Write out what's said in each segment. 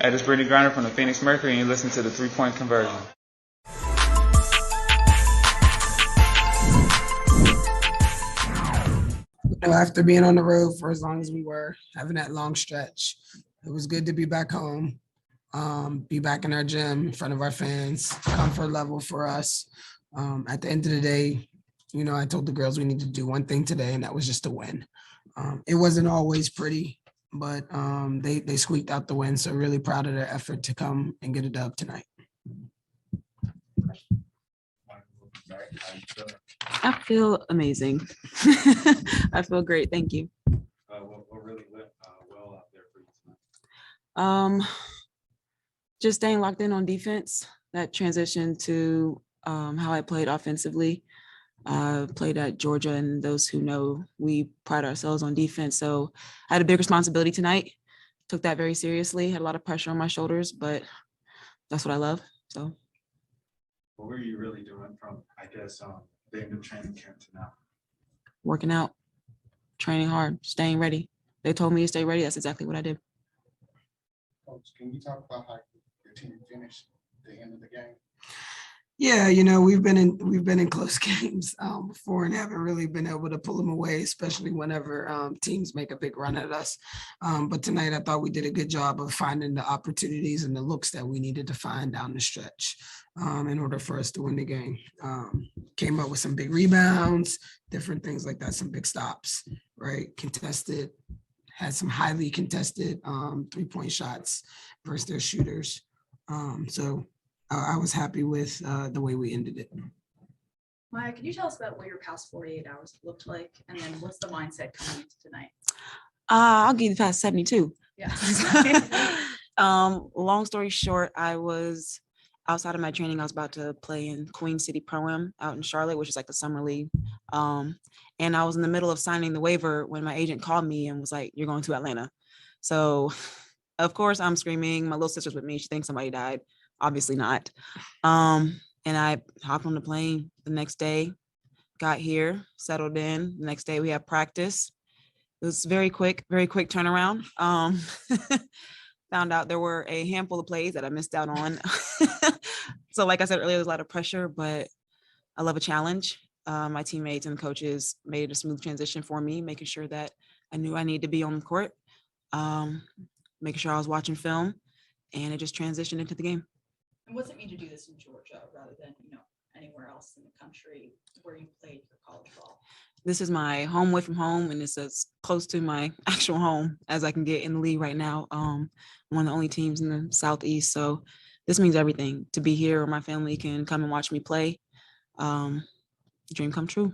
Hey, this is Brittany Griner from the Phoenix Mercury, and you listen to the 3-Point Conversion. After being on the road for as long as we were, having that long stretch, it was good to be back home, be back in our gym in front of our fans, comfort level for us. At the end of the day, I told the girls we need to do one thing today, and that was just to win. It wasn't always pretty, but they squeaked out the win. So really proud of their effort to come and get a dub tonight. I feel amazing. I feel great. Thank you. What really went well out there for you tonight? Just staying locked in on defense. That transition to how I played offensively. Played at Georgia, and those who know, we pride ourselves on defense. So I had a big responsibility tonight. Took that very seriously. Had a lot of pressure on my shoulders, but that's what I love. So. What were you really doing from, I guess, the end of training camp to now? Working out, training hard, staying ready. They told me to stay ready. That's exactly what I did. Coach, can you talk about how your team finished the end of the game? Yeah, we've been in close games before and haven't really been able to pull them away, especially whenever teams make a big run at us. But tonight, I thought we did a good job of finding the opportunities and the looks that we needed to find down the stretch in order for us to win the game. Came up with some big rebounds, different things like that, some big stops, right? Contested, had some highly contested 3-point shots versus their shooters. So I was happy with the way we ended it. Maya, can you tell us about what your past 48 hours looked like? And then what's the mindset coming into tonight? I'll give you past 72. Yeah. Long story short, I was outside of my training. I was about to play in Queen City Pro-Am out in Charlotte, which is like the summer league. And I was in the middle of signing the waiver when my agent called me and was like, "You're going to Atlanta." So of course I'm screaming. My little sister's with me. She thinks somebody died. Obviously not. And I hopped on the plane the next day, got here, settled in. The next day we had practice. It was very quick turnaround. Found out there were a handful of plays that I missed out on. So like I said earlier, there's a lot of pressure, but I love a challenge. My teammates and coaches made a smooth transition for me, making sure that I knew I needed to be on the court, making sure I was watching film, and it just transitioned into the game. And what's it mean to do this in Georgia rather than, anywhere else in the country where you played your college ball? This is my home away from home, and it's as close to my actual home as I can get in the league right now. One of the only teams in the Southeast. So this means everything to be here where my family can come and watch me play. Dream come true.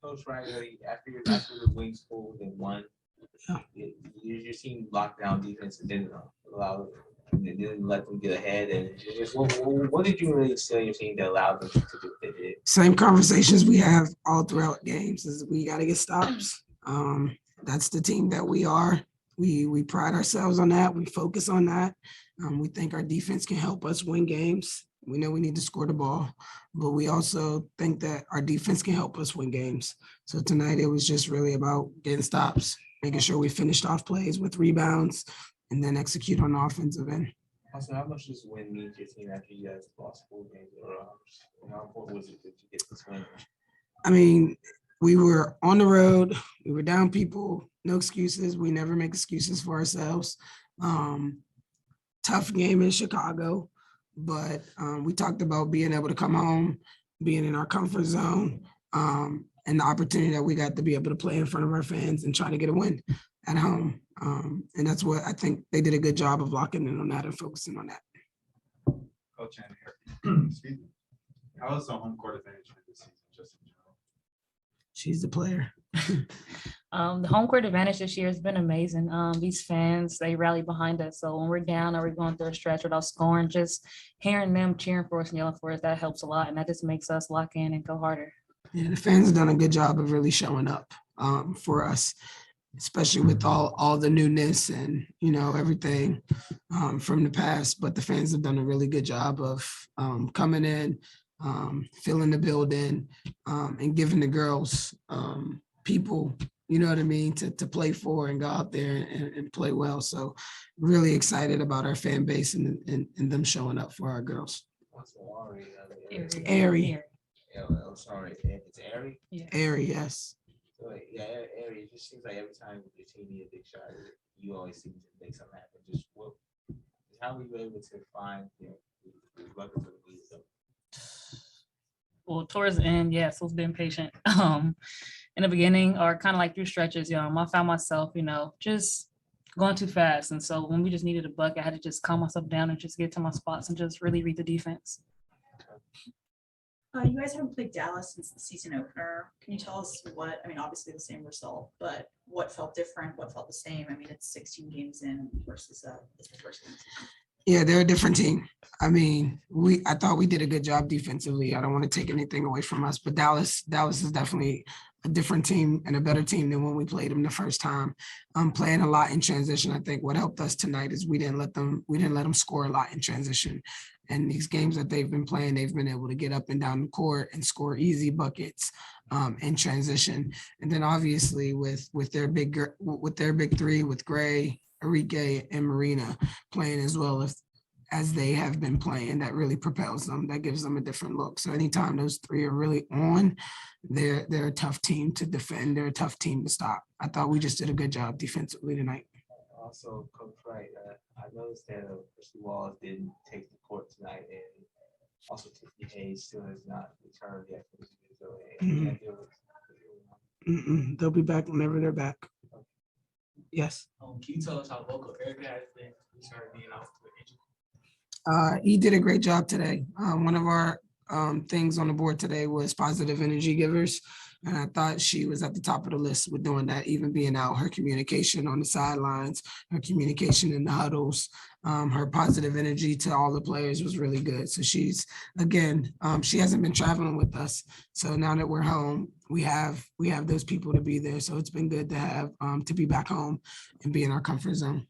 Coach Riley, after the wings pulled and won, your team locked down defense and didn't let them get ahead. And just what did you really say your team that allowed them to do what they did? Same conversations we have all throughout games is we got to get stops. That's the team that we are. We pride ourselves on that. We focus on that. We think our defense can help us win games. We know we need to score the ball, but we also think that our defense can help us win games. So tonight it was just really about getting stops, making sure we finished off plays with rebounds, and then execute on the offensive end. Also, how much does win mean to your team after you guys lost 4 games? Or how important was it to get this win? I mean, we were on the road. We were down people. No excuses. We never make excuses for ourselves. Tough game in Chicago, but we talked about being able to come home, being in our comfort zone, and the opportunity that we got to be able to play in front of our fans and try to get a win at home. And that's what I think they did a good job of locking in on that and focusing on that. Coach Ann here. Excuse me. How is the home court advantage for this season, just in general? She's the player. The home court advantage this year has been amazing. These fans, they rally behind us. So when we're down or we're going through a stretch without scoring, just hearing them cheering for us and yelling for us, that helps a lot. And that just makes us lock in and go harder. Yeah, the fans have done a good job of really showing up for us, especially with all the newness and, everything from the past. But the fans have done a really good job of coming in, filling the building, and giving the girls people, you know what I mean, to play for and go out there and play well. So really excited about our fan base and them showing up for our girls. What's Ari? Airy. Oh, sorry, it's Ari. Airy, yes. So yeah, Ari. It just seems like every time your team needs a big shot, you always seem to make something happen. Just how were you able to find the buckets of the lead? Well, towards the end, yes, was being patient. In the beginning, or kind of like through stretches, I found myself, just going too fast. And so when we just needed a bucket, I had to just calm myself down and just get to my spots and just really read the defense. You guys haven't played Dallas since the season opener. Can you tell us obviously the same result, but what felt different? What felt the same? I mean, it's 16 games in versus it's the first game. Yeah, they're a different team. I thought we did a good job defensively. I don't want to take anything away from us, but Dallas is definitely a different team and a better team than when we played them the first time. Playing a lot in transition. I think what helped us tonight is we didn't let them score a lot in transition. And these games that they've been playing, they've been able to get up and down the court and score easy buckets in transition. And then obviously with their big three, with Gray, Enrique, and Marina playing as well as they have been playing, that really propels them. That gives them a different look. So anytime those three are really on, they're a tough team to defend. They're a tough team to stop. I thought we just did a good job defensively tonight. Also, Coach Wright, I noticed that Christy Walls didn't take the court tonight, and also Tiffany Hayes still has not returned yet. They'll be back whenever they're back. Yes. Can you tell us how vocal Erica has been being out with injury? He did a great job today. One of our things on the board today was positive energy givers. And I thought she was at the top of the list with doing that, even being out. Her communication on the sidelines, her communication in the huddles, her positive energy to all the players was really good. So she's, again, she hasn't been traveling with us. So now that we're home, we have those people to be there. So it's been good to have to be back home and be in our comfort zone.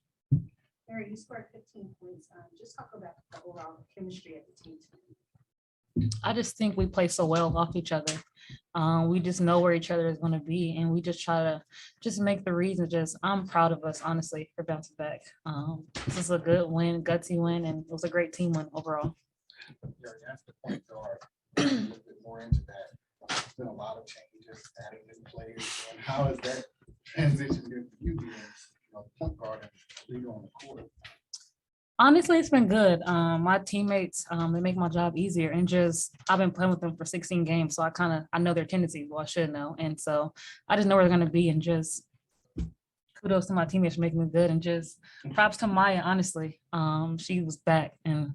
Mary, you scored 15 points. Just talk about the overall chemistry of the team. I just think we play so well off each other. We just know where each other is going to be, and we just try to just make the reads. I'm proud of us, honestly, for bouncing back. This is a good win, gutsy win, and it was a great team win overall. That's the point guard. A little bit more into that. There's been a lot of changes, adding new players. And how has that transition been for you being point guard and leader on the court? Honestly, it's been good. My teammates, they make my job easier, and I've been playing with them for 16 games, so I know their tendencies. Well, I should know, and so I just know where they're going to be, and just kudos to my teammates for making me good, and just props to Maya. Honestly, she was back and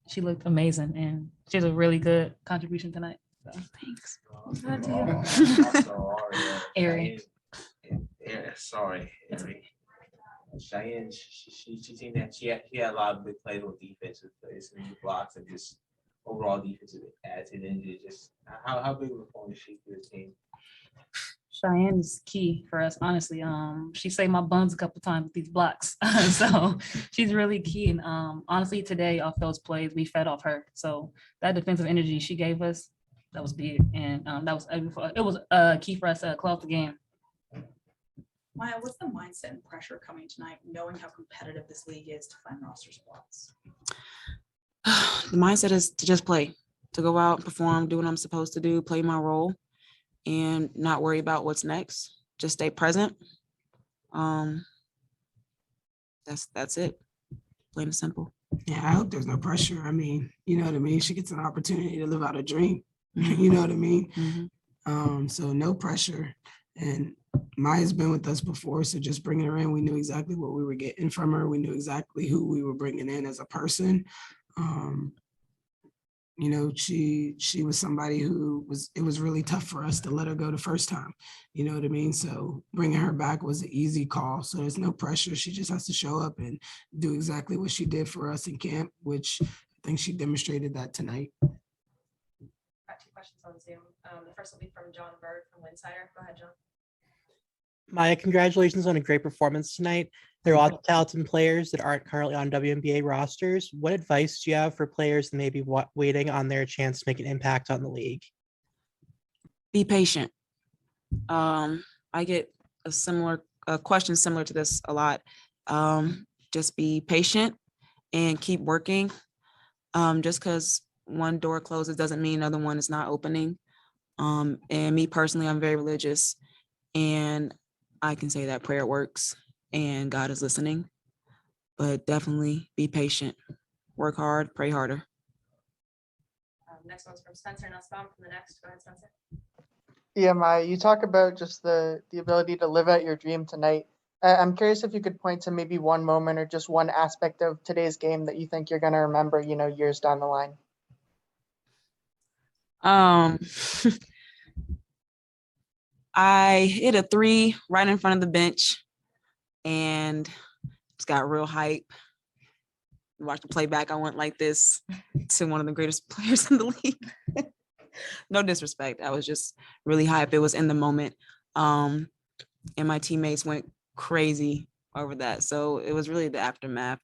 she looked amazing, and she had a really good contribution tonight. So thanks. Ari. Sorry, Ari. Cheyenne, she seemed that she had a lot of big plays on defensive plays, and blocks, and just overall defensive attitude. And just how big of a point is she for the team? Cheyenne is key for us, honestly. She saved my buns a couple times with these blocks, so she's really key. And honestly, today off those plays, we fed off her. So that defensive energy she gave us, that was big, and it was key for us to close the game. Maya, what's the mindset and pressure coming tonight, knowing how competitive this league is to find roster spots? The mindset is to just play, to go out and perform, do what I'm supposed to do, play my role, and not worry about what's next. Just stay present. That's it. Plain and simple. Yeah, I hope there's no pressure. You know what I mean? She gets an opportunity to live out a dream. You know what I mean? Mm-hmm. So no pressure. And Maya's been with us before, so just bringing her in, we knew exactly what we were getting from her. We knew exactly who we were bringing in as a person. She was somebody it was really tough for us to let her go the first time. You know what I mean? So bringing her back was an easy call. So there's no pressure. She just has to show up and do exactly what she did for us in camp, which I think she demonstrated that tonight. Got 2 questions on Zoom. The first will be from John Bird from Winsider. Go ahead, John. Maya, congratulations on a great performance tonight. There are a lot of talented players that aren't currently on WNBA rosters. What advice do you have for players that may be waiting on their chance to make an impact on the league? Be patient. I get a question similar to this a lot. Just be patient and keep working. Just because one door closes doesn't mean another one is not opening. And me personally, I'm very religious, and I can say that prayer works and God is listening. But definitely be patient, work hard, pray harder. Next one's from Spencer Nussbaum from the Next. Go ahead, Spencer. Yeah, Maya, you talk about just the ability to live out your dream tonight. I'm curious if you could point to maybe one moment or just one aspect of today's game that you think you're going to remember, years down the line. I hit a 3 right in front of the bench and just got real hype. Watch the playback. I went like this to one of the greatest players in the league. No disrespect. I was just really hype. It was in the moment. And my teammates went crazy over that. So it was really the aftermath.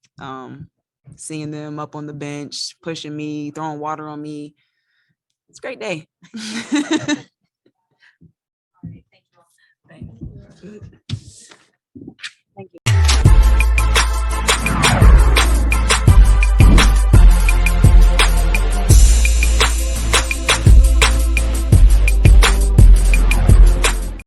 Seeing them up on the bench, pushing me, throwing water on me. It's a great day. All right, thank you all. Thank you.